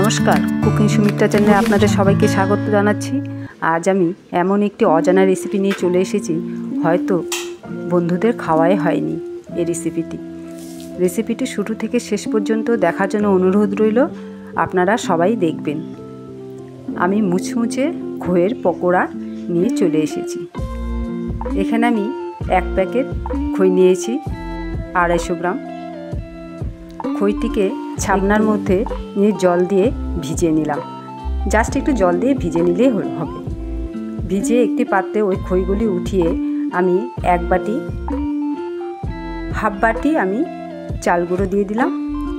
নমস্কার, কুকিং সুমিত্রা চ্যানেলে আপনাদের সবাইকে স্বাগত জানাচ্ছি। আজ আমি এমন একটি অজানা রেসিপি নিয়ে চলে এসেছি, হয়তো বন্ধুদের খাওয়াই হয়নি এই রেসিপিটি শুরু থেকে শেষ পর্যন্ত দেখার জন্য অনুরোধ রইল। আপনারা সবাই দেখবেন। আমি মুচমুচে খইয়ের পকোড়া নিয়ে চলে এসেছি। এখানে আমি এক প্যাকেট খই নিয়েছি, 250 গ্রাম। খইটিকে ছাবনার মধ্যে নিয়ে জল দিয়ে ভিজিয়ে নিলাম। জাস্ট একটু জল দিয়ে ভিজে নিলেই হবে। ভিজিয়ে একটি পাত্রে ওই খইগুলি উঠিয়ে আমি হাফ বাটি আমি চাল গুঁড়ো দিয়ে দিলাম,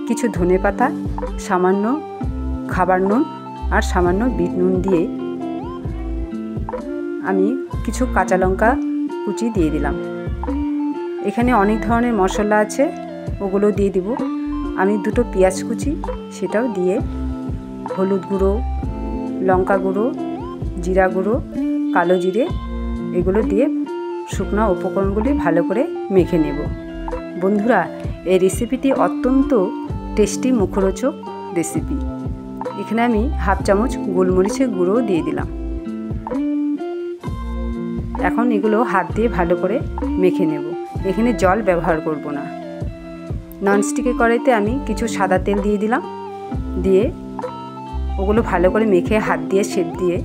কিছু ধনেপাতা, সামান্য খাবার নুন আর সামান্য বিট নুন দিয়ে আমি কিছু কাঁচা লঙ্কা কুচি দিয়ে দিলাম। এখানে অনেক ধরনের মশলা আছে, ওগুলো দিয়ে দিব। আমি 2টো পেঁয়াজ কুচি সেটাও দিয়ে, হলুদ গুঁড়ো, লঙ্কা গুঁড়ো, জিরা গুঁড়ো, কালো জিরে, এগুলো দিয়ে শুকনো উপকরণগুলি ভালো করে মেখে নেব। বন্ধুরা, এই রেসিপিটি অত্যন্ত টেস্টি, মুখরোচক রেসিপি। এখানে আমি হাফ চামচ গোলমরিচের গুঁড়ো দিয়ে দিলাম। এখন এগুলো হাত দিয়ে ভালো করে মেখে নেব। এখানে জল ব্যবহার করব না। ননস্টিকের কড়াইতে আমি কিছু সাদা তেল দিয়ে দিলাম, দিয়ে ওগুলো ভালো করে মেখে হাত দিয়ে শেপ দিয়ে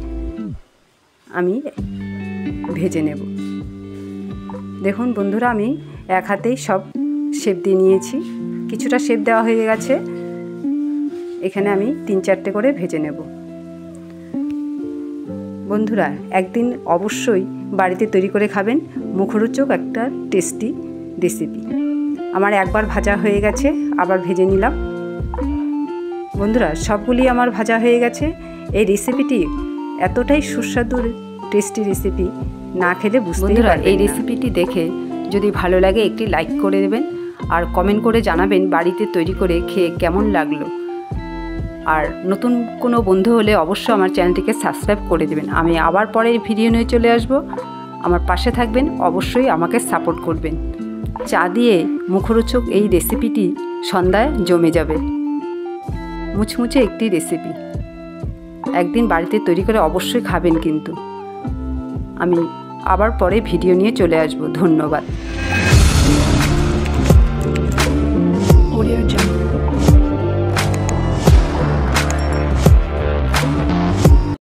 আমি ভেজে নেব। দেখুন বন্ধুরা, আমি এক হাতেই সব শেপ দিয়ে নিয়েছি। কিছুটা শেপ দেওয়া হয়ে গেছে। এখানে আমি 3-4টে করে ভেজে নেব। বন্ধুরা, একদিন অবশ্যই বাড়িতে তৈরি করে খাবেন। মুখরোচক একটা টেস্টি রেসিপি। আমার একবার ভাজা হয়ে গেছে, আবার ভেজে নিলাম। বন্ধুরা, সবগুলি আমার ভাজা হয়ে গেছে। এই রেসিপিটি এতটাই সুস্বাদু টেস্টি রেসিপি, না খেলে বুঝতে পারবেন না। এই রেসিপিটি দেখে যদি ভালো লাগে একটি লাইক করে দেবেন, আর কমেন্ট করে জানাবেন বাড়িতে তৈরি করে খেয়ে কেমন লাগলো। আর নতুন কোনো বন্ধু হলে অবশ্যই আমার চ্যানেলটিকে সাবস্ক্রাইব করে দেবেন। আমি আবার পরের ভিডিও নিয়ে চলে আসব। আমার পাশে থাকবেন, অবশ্যই আমাকে সাপোর্ট করবেন। চা দিয়ে মুখরোচক এই রেসিপিটি সন্ধ্যায় জমে যাবে। মুচমুচে একটি রেসিপি, একদিন বাড়িতে তৈরি করে অবশ্যই খাবেন। কিন্তু আমি আবার পরে ভিডিও নিয়ে চলে আসব। ধন্যবাদ।